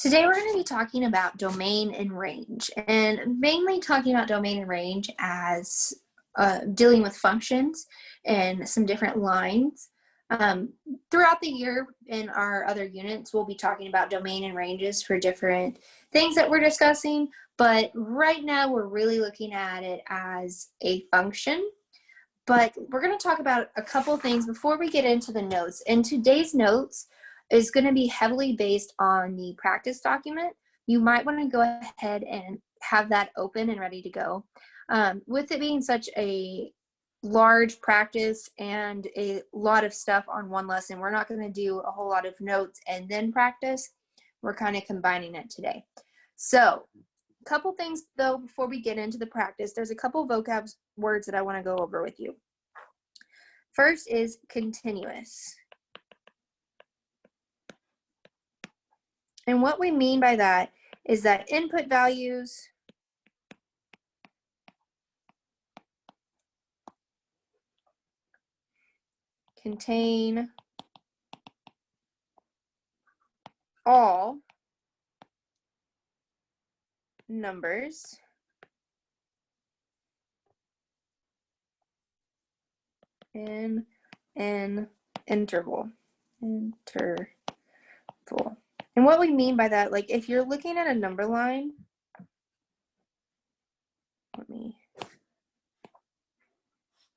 Today we're going to be talking about domain and range, and mainly talking about domain and range as dealing with functions and some different lines. Throughout the year in our other units, we'll be talking about domain and ranges for different things that we're discussing, but right now we're really looking at it as a function. But we're going to talk about a couple things before we get into the notes. And today's notes is going to be heavily based on the practice document. You might want to go ahead and have that open and ready to go. With it being such a large practice and a lot of stuff on one lesson, we're not going to do a whole lot of notes and then practice. We're kind of combining it today. So a couple things though before we get into the practice. There's a couple vocab words that I want to go over with you. First is continuous. And what we mean by that is that input values contain all numbers in an interval. And what we mean by that, like if you're looking at a number line,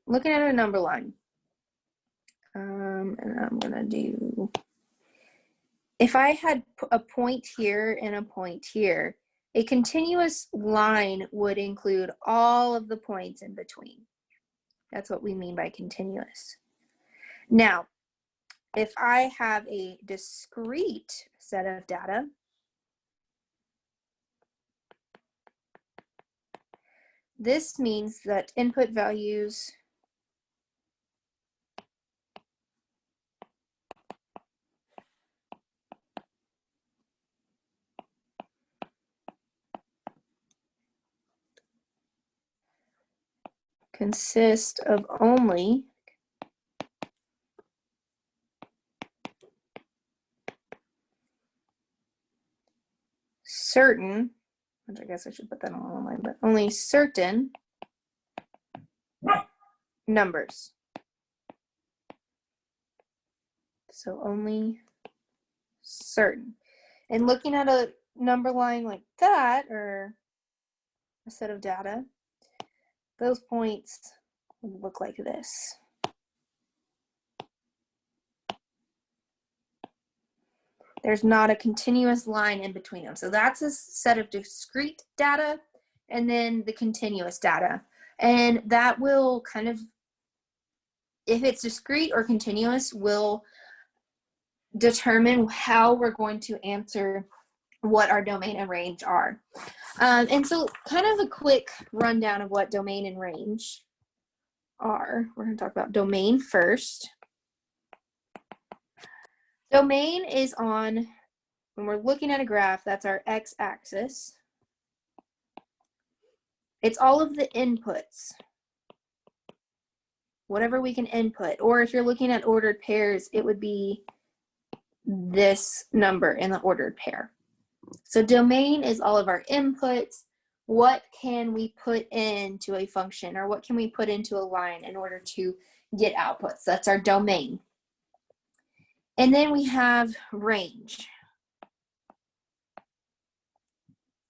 looking at a number line, and I'm gonna do, if I had a point here and a point here, a continuous line would include all of the points in between. That's what we mean by continuous. Now, if I have a discrete set of data, this means that input values consist of only certain, which I guess I should put that on one line, but only certain numbers. So only certain. And looking at a number line like that, or a set of data, those points would look like this. There's not a continuous line in between them. So that's a set of discrete data and then the continuous data. And that will kind of, if it's discrete or continuous, will determine how we're going to answer what our domain and range are. And so kind of a quick rundown of what domain and range are. We're going to talk about domain first. Domain is on, when we're looking at a graph, that's our x-axis. It's all of the inputs, whatever we can input. Or if you're looking at ordered pairs, it would be this number in the ordered pair. So domain is all of our inputs. What can we put into a function, or what can we put into a line in order to get outputs? That's our domain. And then we have range.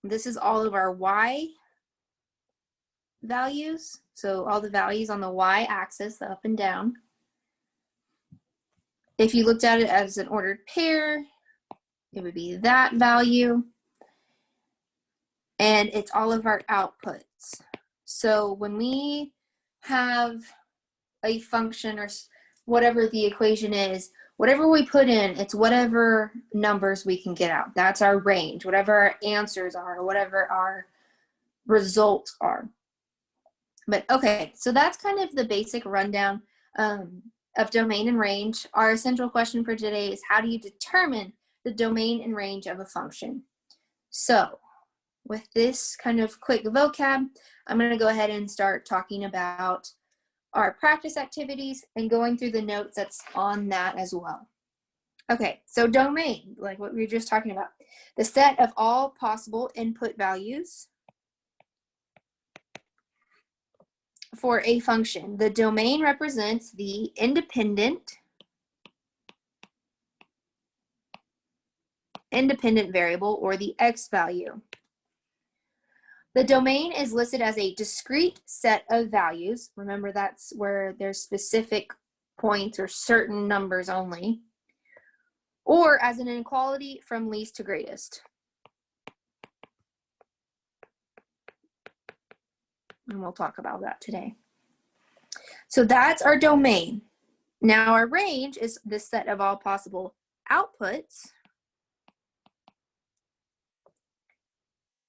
This is all of our y values. So all the values on the y-axis, the up and down. If you looked at it as an ordered pair, it would be that value. And it's all of our outputs. So when we have a function or whatever the equation is, whatever we put in, it's whatever numbers we can get out. That's our range, whatever our answers are, or whatever our results are. But okay, so that's kind of the basic rundown of domain and range. Our essential question for today is, how do you determine the domain and range of a function? So with this kind of quick vocab, I'm going to go ahead and start talking about our practice activities and going through the notes that's on that as well. Okay, so domain, like what we were just talking about, the set of all possible input values for a function. The domain represents the independent variable, or the x value. The domain is listed as a discrete set of values. Remember, that's where there's specific points or certain numbers only, or as an inequality from least to greatest. And we'll talk about that today. So that's our domain. Now our range is this set of all possible outputs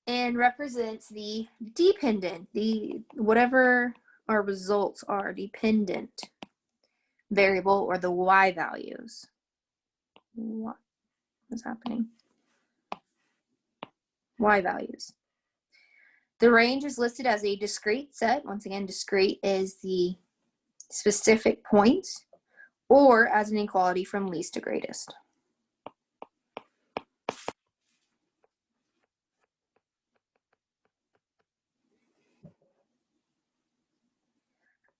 and represents the dependent, whatever our results are, dependent variable, or the y values. What is happening? Y values. The range is listed as a discrete set. Once again, discrete is the specific points, or as an inequality from least to greatest.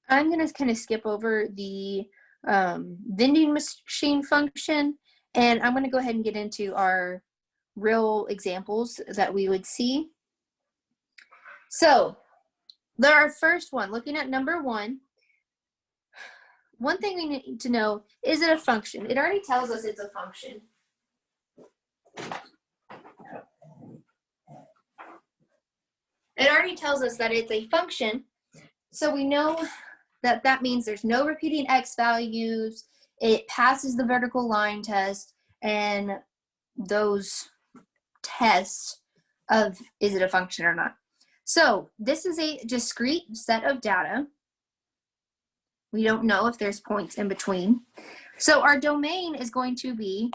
I'm going to kind of skip over the vending machine function, and I'm going to go ahead and get into our real examples that we would see. So, our first one, looking at number one thing we need to know, is it a function? It already tells us it's a function. It already tells us that it's a function, so we know that that means there's no repeating x values, it passes the vertical line test, and those tests of is it a function or not. So this is a discrete set of data. We don't know if there's points in between. So our domain is going to be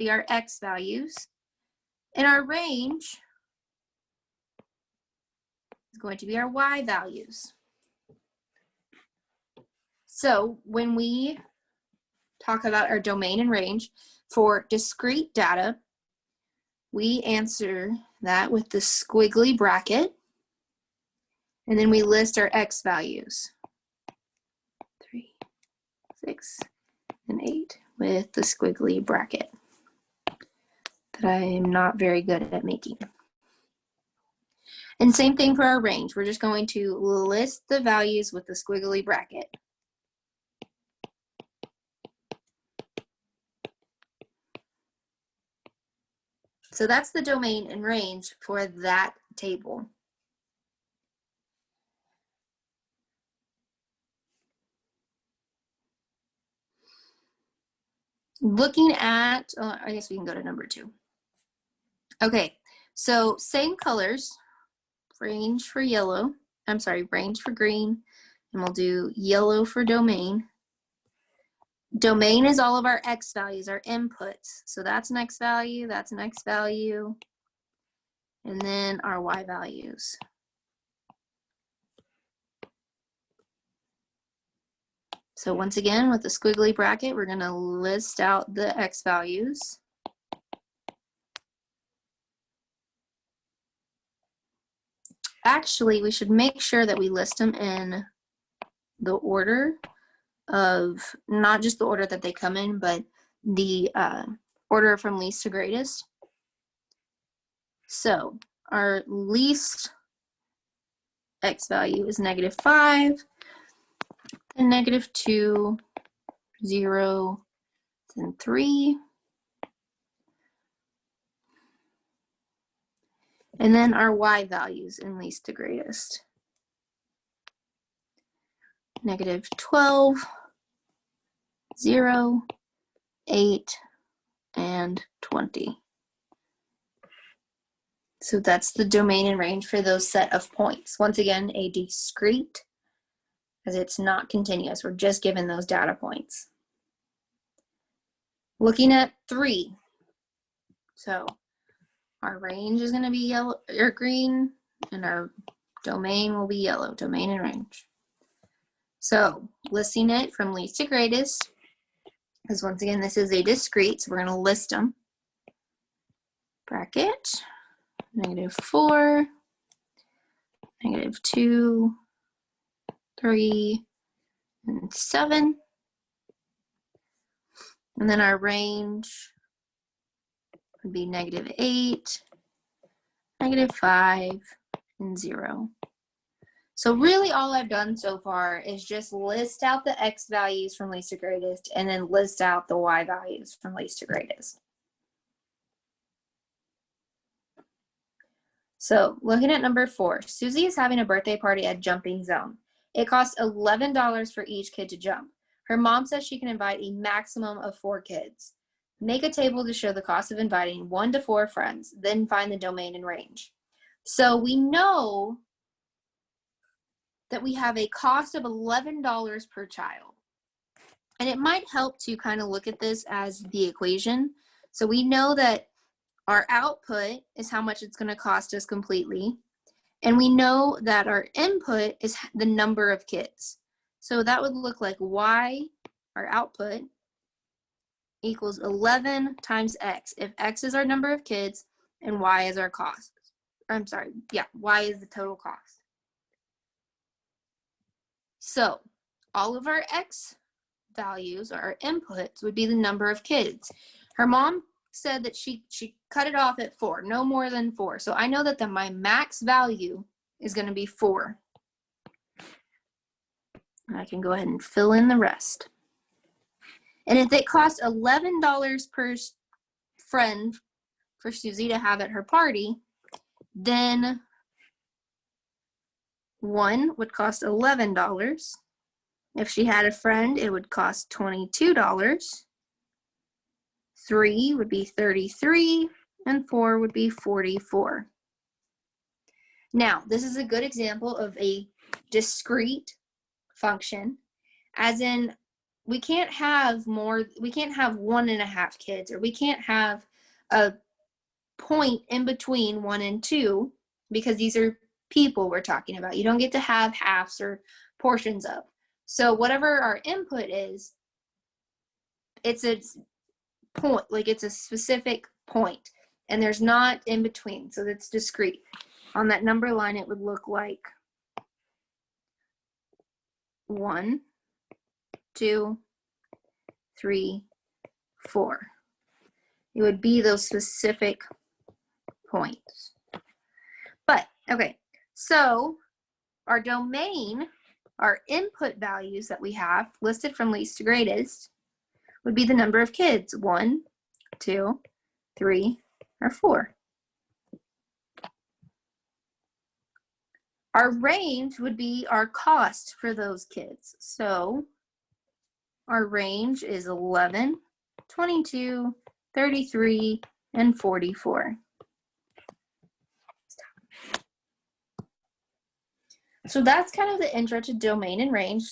our x values, and our range is going to be our y values. So when we talk about our domain and range for discrete data, we answer that with the squiggly bracket, and then we list our x values, 3, 6, and 8, with the squiggly bracket that I am not very good at making. And same thing for our range. We're just going to list the values with the squiggly bracket. So that's the domain and range for that table. Looking at, I guess we can go to number 2. Okay, so same colors, range for yellow, range for green, and we'll do yellow for domain. Domain is all of our x values, our inputs. So that's an x value, that's an x value, and then our y values. So once again, with the squiggly bracket, we're going to list out the x values. Actually, we should make sure that we list them in the order of, not just the order that they come in, but the order from least to greatest. So our least x value is -5, and -2, 0, and 3. And then our y values in least to greatest. -12, 0, 8, and 20. So that's the domain and range for those set of points. Once again, a discrete, because it's not continuous. We're just given those data points. Looking at 3. So our range is going to be yellow or green, and our domain will be yellow, domain and range. So listing it from least to greatest, because once again, this is a discrete, so we're going to list them. Bracket, -4, -2, 3, and 7. And then our range would be -8, -5, and 0. So really all I've done so far is just list out the X values from least to greatest and then list out the Y values from least to greatest. So looking at number 4, Susie is having a birthday party at Jumping Zone. It costs $11 for each kid to jump. Her mom says she can invite a maximum of 4 kids. Make a table to show the cost of inviting 1 to 4 friends, then find the domain and range. So we know that we have a cost of $11 per child. And it might help to kind of look at this as the equation. So we know that our output is how much it's going to cost us completely. And we know that our input is the number of kids. So that would look like Y, our output, equals 11 times X. If X is our number of kids and Y is our cost. Y is the total cost. So all of our X values, or our inputs, would be the number of kids. Her mom said that she cut it off at 4, no more than 4. So I know that my max value is going to be 4. I can go ahead and fill in the rest. And if it costs $11 per friend for Susie to have at her party, then 1 would cost $11. If she had a friend, it would cost $22. 3 would be 33, and 4 would be 44. Now, this is a good example of a discrete function, as in we can't have 1.5 kids, or we can't have a point in between 1 and 2, because these are people we're talking about. You don't get to have halves or portions of. So whatever our input is, it's a point, like it's a specific point, and there's not in between, so it's discrete. On that number line, it would look like 1, 2, 3, 4. It would be those specific points. But okay, so our domain, our input values that we have listed from least to greatest, would be the number of kids, 1, 2, 3, or 4. Our range would be our cost for those kids. So our range is 11, 22, 33, and 44. So that's kind of the intro to domain and range.